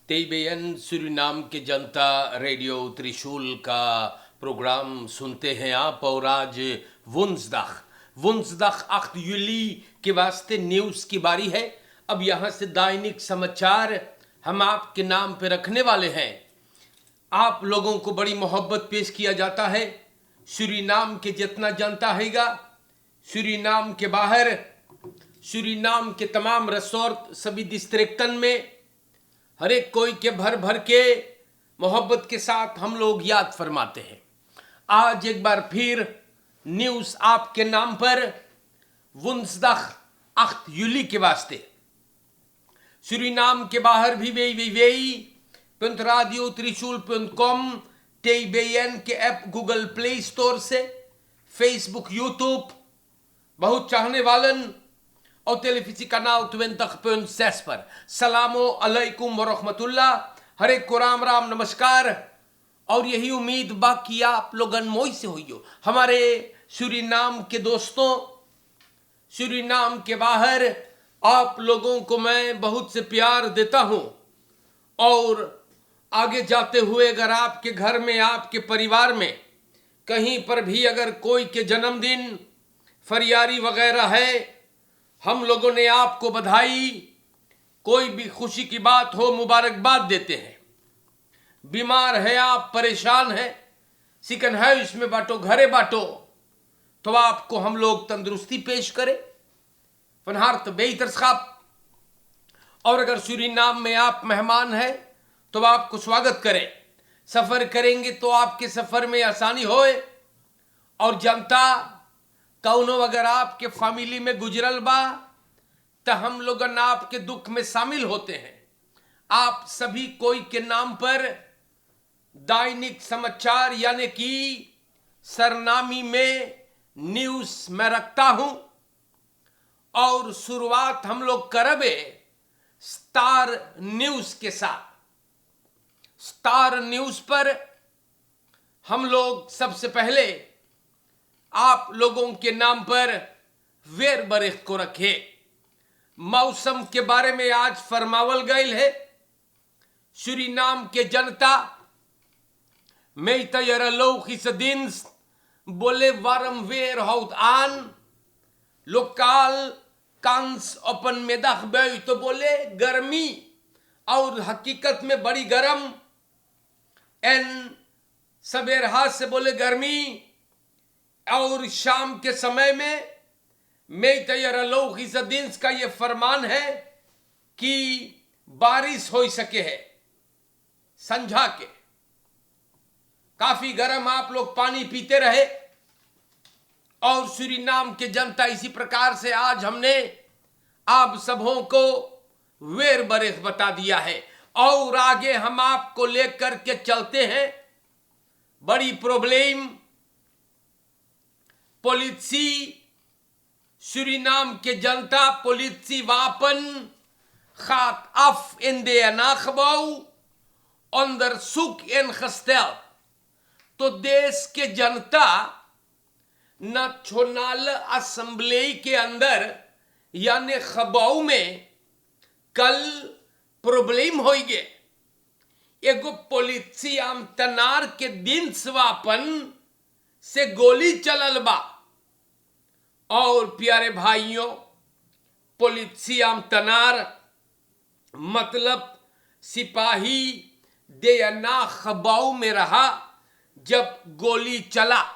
तेईबेन Suriname के जनता radio त्रिशूल का प्रोग्राम सुनते हैं आप। और आज वुंसदाग 8 जूली के वास्ते न्यूज़ की बारी है। अब यहाँ से दैनिक समाचार हम आपके नाम पे रखने वाले हैं। आप लोगों को बड़ी मोहब्बत पेश किया जाता है। सूरीनाम के जितना जनता हैगा, सूरीनाम के बाहर, सूरीनाम के तमाम रिसोर्ट सभी डिस्ट्रिक्टन में हर एक कोई के भर भर के मोहब्बत के साथ हम लोग याद फरमाते हैं। आज एक बार फिर न्यूज़ आपके नाम पर वुंसदाग 8 जूली के वास्ते। सूरीनाम के बाहर भी www.radiotrichul.com, TBN के ऐप गूगल प्ले स्टोर से, फेसबुक, यूट्यूब, बहुत चाहने वालन और टेलीविजन कनाल 20.6 पर सलामो अलैकुम वरहमतुल्लाह, हरे को राम राम नमस्कार। और यही उम्मीद बाकी आप लोगन मोई से हुई हो। हमारे सूरीनाम के दोस्तों, सूरीनाम के बाहर आप लोगों को मैं बहुत से प्यार देता हूं। और आगे जाते हुए अगर आपके घर में, आपके परिवार में कहीं पर भी अगर कोई के जन्मदिन, फरियारी वगैरह है, हम लोगों ने आपको बधाई, कोई भी खुशी की बात हो, मुबारकबाद देते हैं। बीमार है आप, परेशान है, सिकन है, इसमें बांटो, घरे बांटो, तो आपको हम लोग तंदुरुस्ती पेश करें, फनहार्त बेहतर साहब। और अगर सूरीनाम में आप मेहमान हैं तो आपको स्वागत करें। सफर करेंगे तो आपके सफर में आसानी होए। और जनता कौनो अगर आपके फैमिली में गुजरल बा तो हम लोग आपके दुख में शामिल होते हैं। आप सभी कोई के नाम पर दैनिक समाचार यानी कि सरनामी में न्यूज़ में रखता हूं। और शुरुआत हम लोग करबे स्टार न्यूज़ के साथ। स्टार न्यूज़ पर हम लोग सबसे पहले आप लोगों के नाम पर वेर बरिख को रखे। मौसम के बारे में आज फरमावल गईल है। सूरीनाम के जनता में दिन्स बोले वारम वेर हाउट आन लोकाल कांस अपन मेदाख बे, तो बोले गर्मी, और हकीकत में बड़ी गर्म। एन सवेर हाथ से बोले गर्मी, और शाम के समय में दिन्स का ये फरमान है कि बारिश हो सके है। संझा के काफी गर्म, आप लोग पानी पीते रहे। और सूरीनाम के जनता इसी प्रकार से आज हमने आप सबों को वेर बरिख बता दिया है। और आगे हम आपको लेकर के चलते हैं। बड़ी प्रॉब्लम पॉलिसी, सूरीनाम के जनता policy वापन gaat af in de nagebouw onderzoek ingesteld। तो देश के जनता नेशनल असेंबली के अंदर यानी खबाऊ में कल प्रॉब्लम हो गए। एगो पॉलिसी आम तनार के दिन स्वापन से गोली चलल बा। और प्यारे भाइयों, पॉलिसी आम तनार मतलब सिपाही देना खबाऊ में रहा जब गोली चला।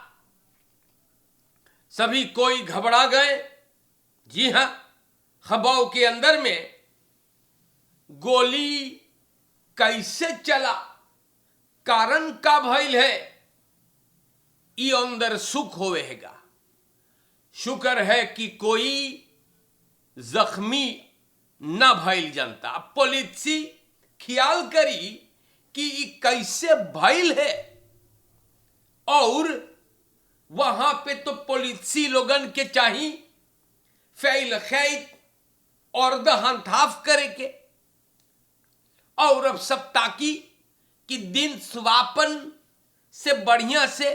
सभी कोई घबरा गए। जी हां, खबाऊ के अंदर में गोली कैसे चला, कारण का भइल है, ये अंदर सुख होवेगा। शुक्र है कि कोई जख्मी न भइल जनता। पॉलिसी ख्याल करी कि ये कैसे भइल है। और वहां पे तो पॉलिसी लोगन के चाहिए फैल खैत और दहंताफ करे के। और अब सब ताकि कि दिन स्वापन से बढ़िया से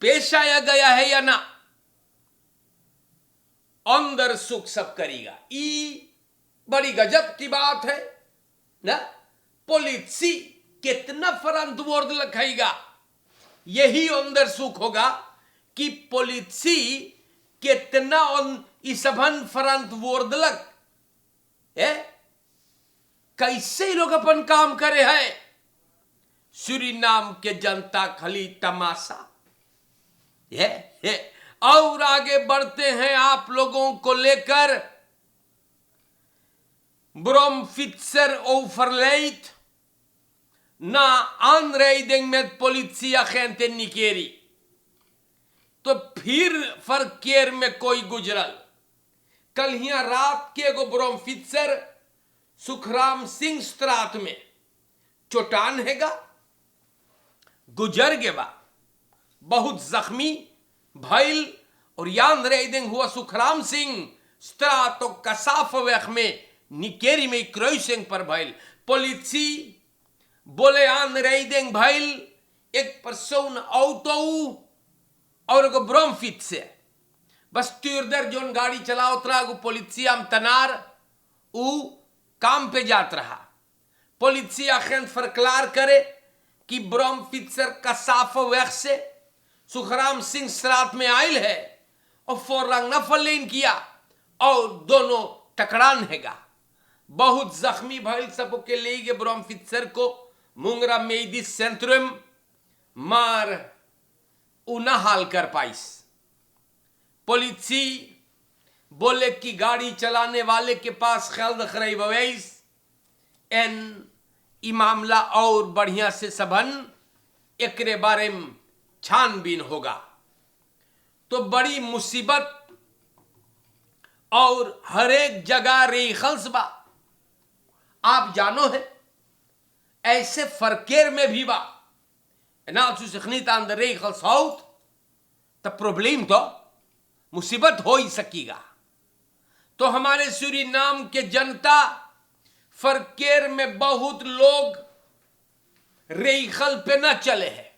पेश आया गया है या ना, अंदर सुख सब करेगा। ई बड़ी गजब की बात है ना। polizzi कितना verantwoordelijk हैगा, यही onderzoek होगा कि polizzi कितना इस सबन verantwoordelijk है, कैसे लोग अपन काम करे हैं। सूरीनाम के जनता खाली तमाशा है। और आगे बढ़ते हैं आप लोगों को लेकर। Brom fietser overlijdt na aanrijding met politieagent in Nikeri। तो फिर verkeer में कोई गुजरल। कल यहाँ रात के एगो ब्रोम फित्सर सुखराम सिंह स्त्रात में चोटान हैगा, गुजर गेबा, बहुत जख्मी भइल और यान रेडिंग हुआ सुखराम सिंह स्त्रात और कसाफ वेख में निकेरी में क्रॉसिंग पर भइल। पुलिसी बोले यान रेडिंग भइल एक पर्सन ऑटो और एगो ब्रोम फित्सर, बस ट्यूरदर जोन गाड़ी चलाओ तरा गो पुलिसिया में तनार उ काम पे जात रहा। पुलिसिया खेन फरक्लार करे कि ब्रोम फित्सर का साफ वेख से सुखराम सिंह सरात में आयल है और फोरंग नफलेन किया और दोनों टकरान हैगा। बहुत जख्मी भइल, सबके ले गए ब्रोम फित्सर को मुंगरा मेडिस सेंट्रम मार उना हाल कर पाइस। पुलिसी बोले कि गाड़ी चलाने वाले के पास ख्याल रख रही बवैस एन ई मामला और बढ़िया से सबन एकरे बारे में छानबीन होगा। तो बड़ी मुसीबत और हर एक जगह रेखल्स बा, आप जानो है ऐसे फरकेर में भी बा ना सुखनीत अंदर रेखल्स होत तो प्रॉब्लम तो मुसीबत हो ही सकेगा। तो हमारे सूरीनाम के जनता फरकेर में बहुत लोग रेखल पे न चले हैं,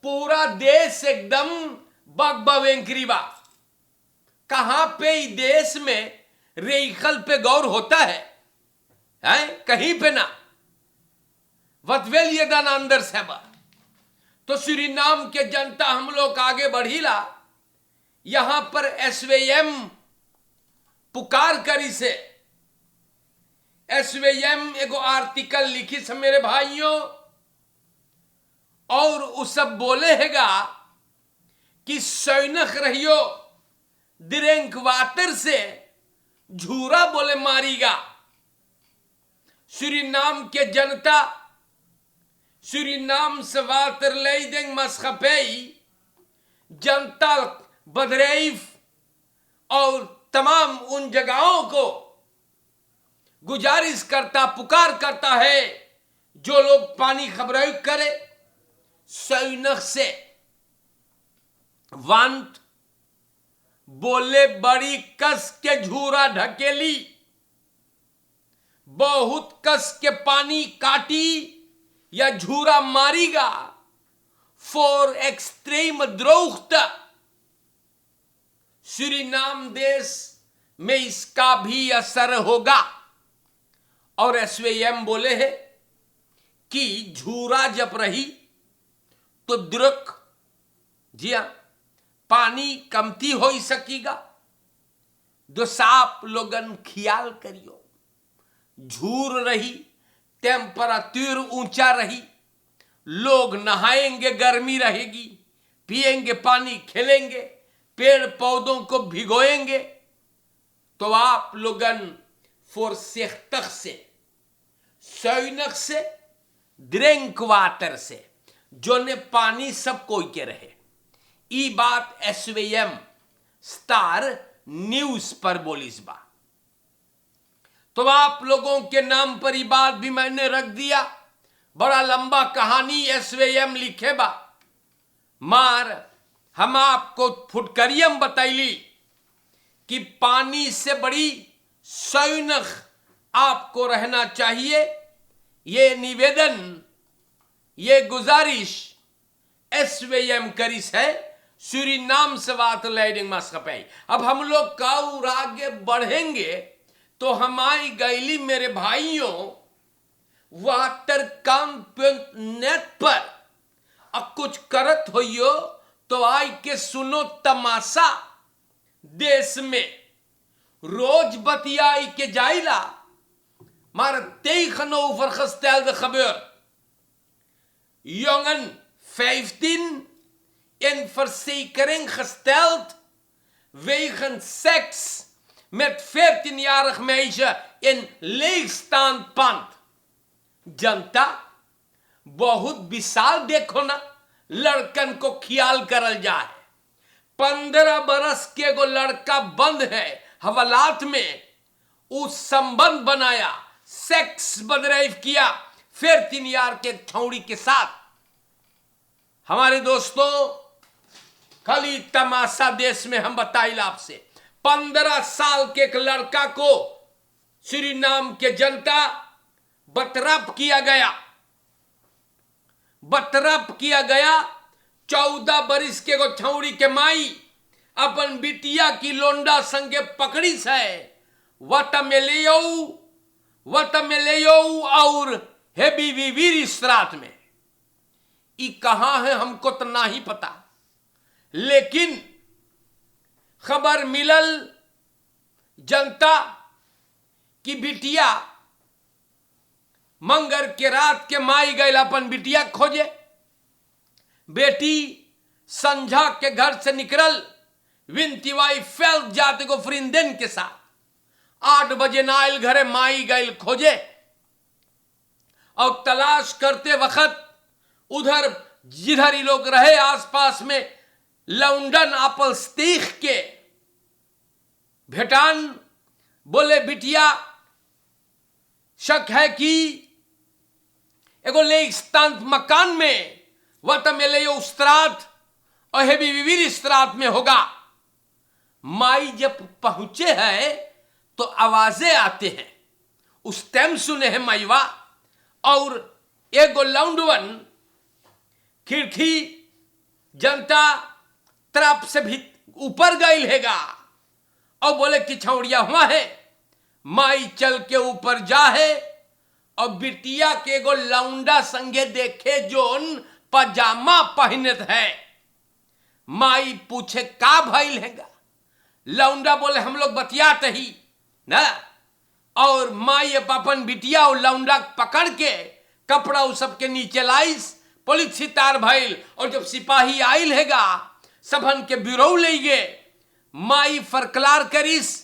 पूरा देश एकदम बगबवेंकरी बा। कहां पे ही देश में रेखल पे गौर होता है, कहीं पे ना वतवेल ये दान अंदर से बा। तो सूरीनाम के जनता हम लोग आगे बढ़ीला, यहां पर एसवीएम पुकार करी से एसवीएम एगो आर्टिकल लिखी से मेरे भाइयों, और उस सब बोले हैगा कि सैनक रहियो दिरेंक वाटर से झूरा बोले मारीगा। सूरीनाम के जनता सूरीनाम से वाटर लेइडिंग मस्खपेई जनता बदरेफ और तमाम उन जगहों को गुजारिश करता पुकार करता है जो लोग पानी खबरें करे सैनक से वांट बोले बड़ी कस के झूरा ढकेली, बहुत कस के पानी काटी या झूरा मारीगा फॉर एक्सट्रीम द्रोहता। सूरीनाम देश में इसका भी असर होगा। और एसवीएम बोले है कि झूरा जब रही तो द्रुक जी हां पानी कमती हो ही सकेगा। दो साप लोगन ख्याल करियो, झूर रही, टेम्परेचर ऊंचा रही, लोग नहाएंगे, गर्मी रहेगी, पिएंगे पानी, खेलेंगे, पेड़ पौधों को भिगोएंगे। तो आप लोगन फोरसेख्तक से सैनक से ड्रिंक वाटर से जो ने पानी सब कोई के रहे। ई बात एसवीएम स्टार न्यूज पर बोलिस बा। तो आप लोगों के नाम पर ये बात भी मैंने रख दिया, बड़ा लंबा कहानी एसवीएम लिखे बा। मार हम आपको फुटकरियम बतैली कि पानी से बड़ी सैनक आपको रहना चाहिए। ये निवेदन, ये गुजारिश एसवीएम करिस है सूरीनाम से बात लैडिंग मस्कपै। अब हम लोग काऊ आगे बढ़ेंगे तो हमारी गैली मेरे भाइयों waterkant.net पर अब कुछ करत होइयो तो आई के सुनो तमाशा। देश में रोज बतियाई के जाइला, maar tegenover gestelde gebeurt. Jongen 15 in verzekering gesteld wegens seks met 14-jarig meisje in leegstaand pand. जनता बहुत विशाल देखो ना, लड़कन को ख्याल करल जाए। 15 बरस के एगो लड़का बंद है हवालात में, उस संबंध बनाया, सेक्स बदरेव किया 14 यार के छौड़ी के साथ। हमारे दोस्तों, खाली तमाशा देश में हम बताइल आपसे। 15 साल के एक लड़का को सूरीनाम के जनता बतरफ किया गया। 14 बरिस के एगो छौड़ी के माई अपन बिटिया की लोंडा संगे पकड़ी से वटमेलेयो और हेबी रात में। ई कहां है हमको तो ना ही पता, लेकिन खबर मिलल जनता की बिटिया मंगर के रात के माई गए अपन बिटिया खोजे। बेटी संझा के घर से निकल विंतीवाई फैल जाते को फ्रिंदेन के साथ 8 बजे नाइल घरे माई गैल खोजे। और तलाश करते वक्त उधर जिधर ही लोग रहे आसपास में लंदन आपल स्तीख के भेटान बोले बिटिया शक है कि एगो लेस्तांत मकान में वटमेलेयो स्त्रात और हेबी स्त्रात में होगा। माई जब पहुंचे हैं तो आवाजें आते हैं, उस टाइम सुने हैं माईवा। और एगो लौंडवन खिड़की जनता तरफ से भी ऊपर गई हैगा और बोले कि छौड़िया हुआ है। माई चल के ऊपर जा है और बिटिया के एगो लौंडा संगे देखे जोन पजामा पहनत है। माई पूछे का भइल हैगा, लौंडा बोले हम लोग बतियात ही ना। और माई अपन बिटिया और लौंडा पकड़ के कपड़ा उस सबके नीचे लाइस, पुलिस सितार भइल। और जब सिपाही आइल हैगा सबन के बिरो ले गे। माई फरकलार करिस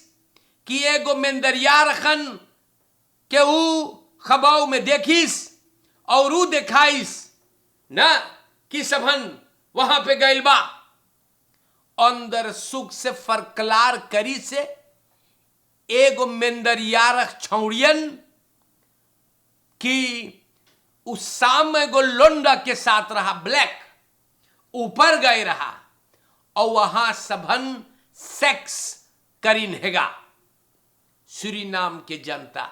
कि एगो मेंदरिया रखन के ऊ खबाऊ में देखिस और ऊ देखाइस ना कि सबन वहां पे गइल बा। अंदर सुख से फरकलार करी से एगो मेंदरिया रख छौड़ियन कि उस शाम एगो लोंडा के साथ रहा, ब्लैक ऊपर गए रहा और वहां सबन सेक्स करीन हैगा। सूरीनाम के जनता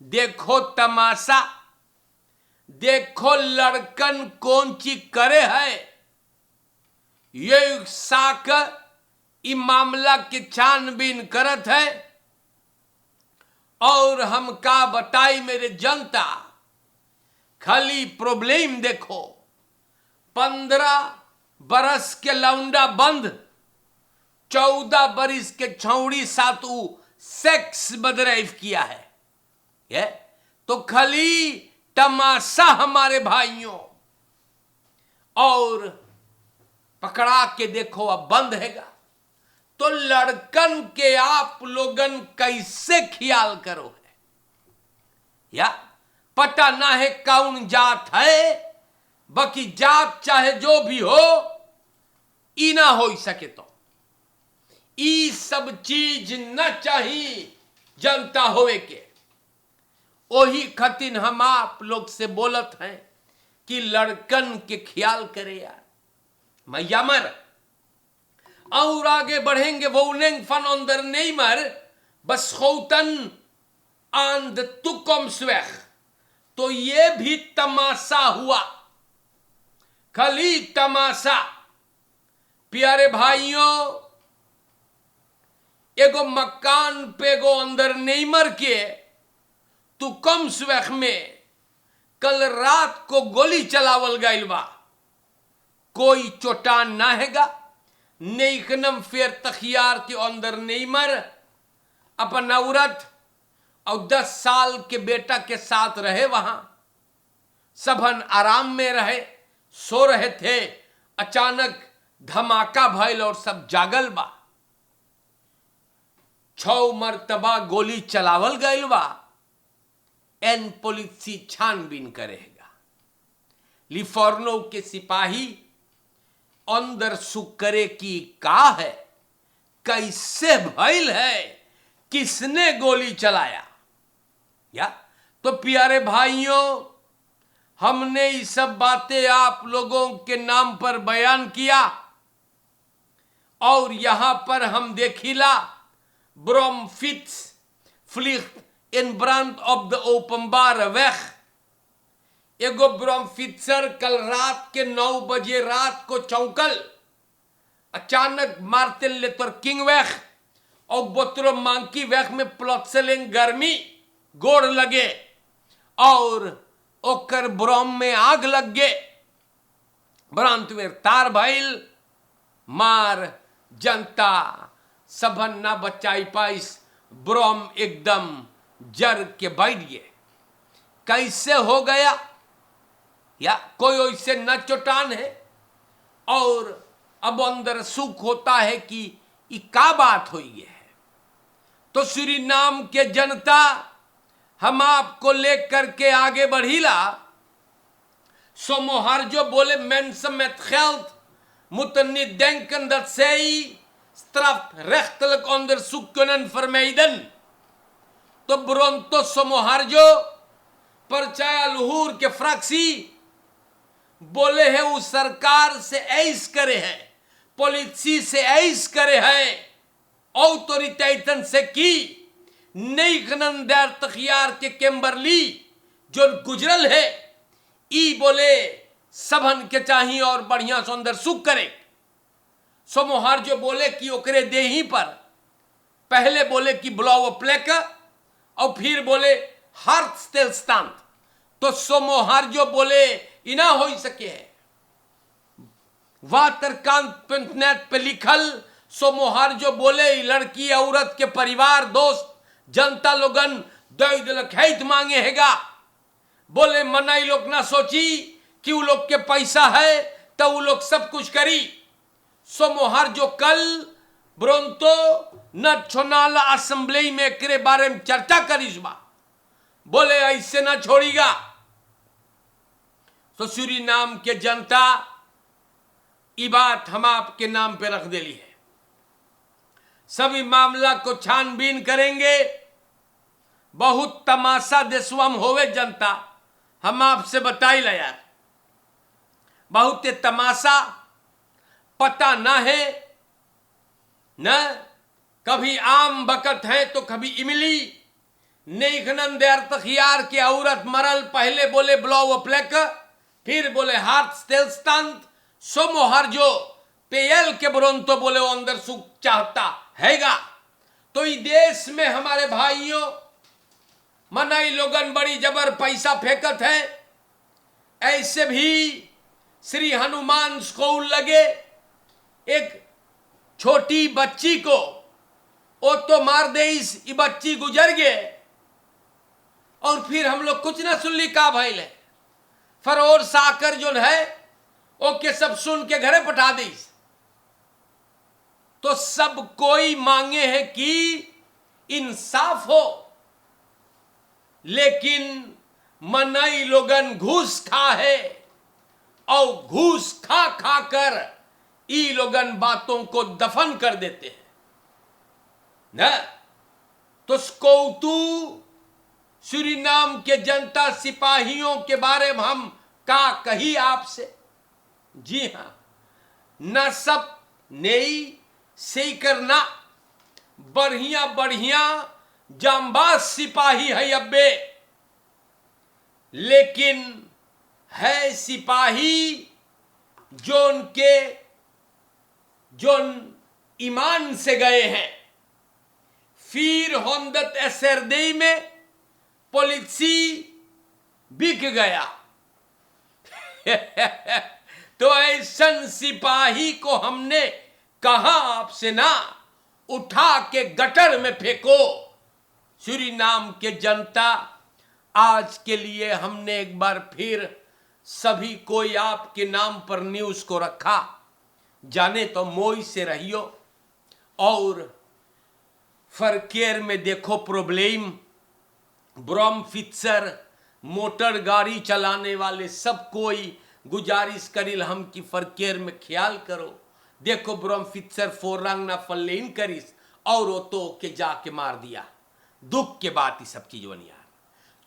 देखो तमाशा, देखो लड़कन कौन चीज करे है। ये साक इ मामला के छानबीन करत है। और हम का बताई मेरे जनता, खाली प्रॉब्लम देखो। 15 बरस के लौंडा बंद, 14 बरिस के छौड़ी साथ सेक्स बदरेव किया है। ये तो खाली तमाशा हमारे भाइयों। और पकड़ा के देखो अब बंद हैगा। तो लड़कन के आप लोगन कैसे ख्याल करो है, या पता ना है कौन जात है, बाकी जात चाहे जो भी हो ई ना हो सके। तो ई सब चीज न चाहिए जनता होवे के। वही खतिन हम आप लोग से बोलत हैं कि लड़कन के ख्याल करे यार। मैया मर और आगे बढ़ेंगे वो उन्हें फन अंदर नहीं मर बस खोतन आंद तुकम स्वेख। तो ये भी तमाशा हुआ, खाली तमाशा। प्यारे भाइयों, एगो मकान पे एगो अंदर नहीं मर के तू कम स्वेख में कल रात को गोली चलावल गइल बा, कोई चोटान ना हैगा, नेकनम फेर तखियार के अंदर नहीं मर, अपन औरत और 10 साल के बेटा के साथ रहे, वहां सबन आराम में रहे, सो रहे थे। अचानक धमाका भइल और सब जागल बा। 6 मरतबा गोली चलावल गइल बा। एन पुलिस छानबीन करेगा। लिफोर्नो के सिपाही अंदर सुख करे की का है, कैसे भइल है, किसने गोली चलाया। या तो प्यारे भाइयों, हमने ये सब बातें आप लोगों के नाम पर बयान किया और यहां पर हम देखिला ब्रोमफिट्स फ्लिख्ट इन ब्रांड ऑफ द ओपनबार वेख। एगो ब्रोमफिट्सर कल रात के 9 बजे रात को चौकल, अचानक मार्टिन लेतर किंग वेख और बोतरो मांकी वेख में प्लॉटसेलिंग गर्मी गोड़ लगे और ओकर ब्रोम में आग लग गे। ब्रांतवेर तार भइल, मार जनता सबन ना बचाई पाइस, ब्रोम एकदम जर के बैठ गए। कैसे हो गया, या कोई ऐसे न चोटान है। और अब अंदर सुख होता है कि ये का बात हुई है। तो सूरीनाम के जनता, हम आपको लेकर के आगे बढ़ीला। सोमोहार जो बोले mensen met geld moeten niet denken dat zij strafrechtelijk onderzoek kunnen vermijden. तो ब्रोंतो सोमोहार्जो परचाया लुहूर के फ्रैक्सी बोले हैं, वो सरकार से ऐस करे है, पॉलिसी से ऐस करे है, ऑटोरिटेटन से की नई गनंदार तखियार के केम्बरली जो गुजरल है, ई बोले सबन के चाहिए और बढ़िया सुंदर सुख करे। सोमोहार जो बोले कि ओकरे देही पर पहले बोले कि ब्लाउ प्लेक और फिर बोले हार्ट स्टेलस्टांत। तो सोमोहार जो बोले इना हो ही सके है। वाटरकांत.नेट पे लिखल सोमोहार जो बोले लड़की औरत के परिवार दोस्त जनता लोगन दो मांगे हैगा। बोले मनाई लोग ना सोची कि वो लोग के पैसा है तो वो लोग सब कुछ करी। सोमोहार जो कल ब्रोंतो नेशनल असेंबली में एकरे बारे में चर्चा करीस बा, बोले ऐसे ना छोड़ीगा। तो सूरीनाम के जनता ये बात हम आपके नाम पे रख देली है। सभी मामला को छानबीन करेंगे। बहुत तमाशा देशवम होवे जनता, हम आपसे बताई ला यार, बहुत तमाशा पता ना है न। कभी आम बकत है तो कभी इमली। नेकनंदेर तखियार की औरत मरल, पहले बोले ब्लाउ प्लेक, फिर बोले हार्ट स्टेलस्टांत। सोमोहार जो पेयल के ब्रोंतो बोले वो अंदर सुख चाहता हैगा। तो इस देश में हमारे भाइयों मनाई लोगन बड़ी जबर पैसा फेंकत है। ऐसे भी श्री हनुमान स्कूल लगे एक छोटी बच्ची को ओ तो मार दे, ये बच्ची गुजर गए और फिर हम लोग कुछ ना सुन ली का भइल है। फरोर साकर जो है ओके सब सुन के घरे पठा दी। तो सब कोई मांगे है कि इंसाफ हो, लेकिन मनाई लोगन घूस खा है और घूस खा खा कर ई लोगन बातों को दफन कर देते हैं न। तो स्कोतू सूरीनाम के जनता सिपाहियों के बारे में हम का कही आपसे। जी हां, न सब नई सही करना बढ़िया बढ़िया जांबाज सिपाही है अब्बे, लेकिन है सिपाही जोन ईमान से गए हैं। फिर होंदत एसरदई में पॉलिसी बिक गया। तो ऐसन सिपाही को हमने कहा आपसे ना उठा के गटर में फेंको। सूरीनाम के जनता, आज के लिए हमने एक बार फिर सभी कोई आपके नाम पर न्यूज को रखा। जाने तो मोई से रहियो और फरकेर में देखो प्रॉब्लम। ब्रह्मफित्सर मोटर गाड़ी चलाने वाले सब कोई गुजारिश करिल हम की फरकेर में ख्याल करो। देखो ब्रह्मफित्सर फोरंग ना फल्लेन करिस और वो तो के जाके मार दिया। दुख के बात ही सब चीज बनिया।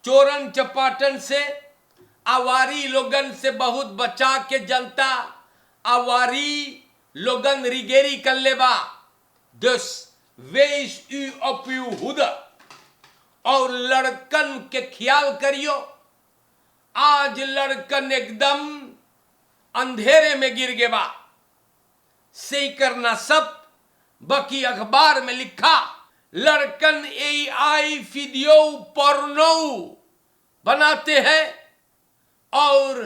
चोरन चपाटन से आवारी लोगन से बहुत बचा के जनता आवारी लोगन रिगेरी कर लेबा। दस वेश यू अपयू हुदा और लड़कन के ख्याल करियो। आज लड़कन एकदम अंधेरे में गिर गए बा। से करना सब बकी अखबार में लिखा लड़कन AI वीडियो पोर्नो बनाते हैं और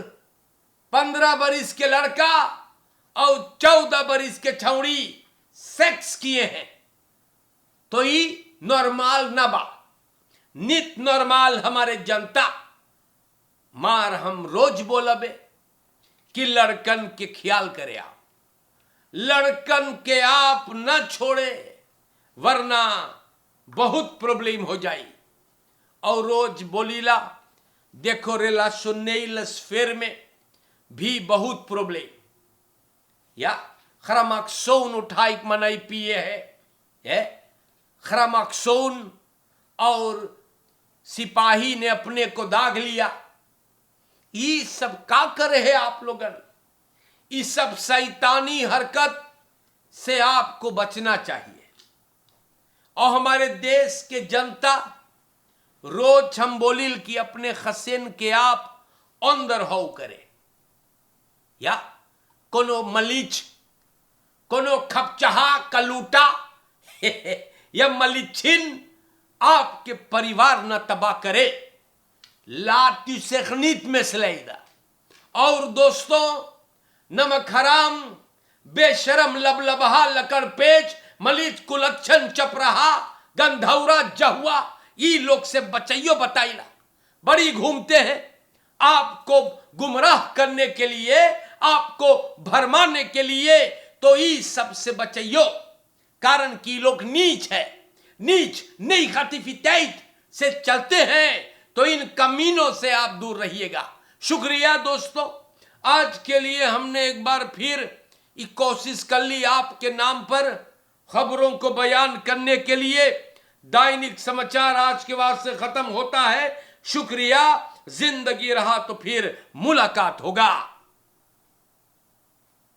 15 बरिस के लड़का और 14 बरिस के छौड़ी सेक्स किए हैं। तो ये नॉर्मल ना बा। नित नॉर्मल हमारे जनता मार हम रोज बोलबे कि लड़कन के ख्याल करे आप, लड़कन के आप न छोड़े वरना बहुत प्रॉब्लम हो जाई। और रोज बोलीला देखो रेला सुन्ने स्फेर में भी बहुत प्रॉब्लम। या खरामाक्सोन उठाई मनाई पिए है खरामाक्सोन और सिपाही ने अपने को दाग लिया। ये सब का करे है आप लोगन? ये सब शैतानी हरकत से आपको बचना चाहिए। और हमारे देश के जनता रोज हम बोलिल कि अपने खसेन के आप अंदर हो करे। या कोनो मलीच कोनो खपचहा कलूटा या मलिछिन आपके परिवार न तबाह करे। लाठी से खनीत में सलेदा। और दोस्तों नमक हराम बेशरम लबलबहा लकड़ पेच मलिच कुलक्षण चपरहा गंधौरा जहुआ ये लोग से बचइयो बताइला। बड़ी घूमते हैं आपको गुमराह करने के लिए, आपको भरमाने के लिए। तो ये सबसे बचइयो, कारण कि लोग नीच है, नीच नई खतीफितैत से चलते हैं। तो इन कमीनों से आप दूर रहिएगा। शुक्रिया दोस्तों, आज के लिए हमने एक बार फिर कोशिश कर ली आपके नाम पर खबरों को बयान करने के लिए। दैनिक समाचार आज के बाद से खत्म होता है। शुक्रिया। जिंदगी रहा तो फिर मुलाकात होगा।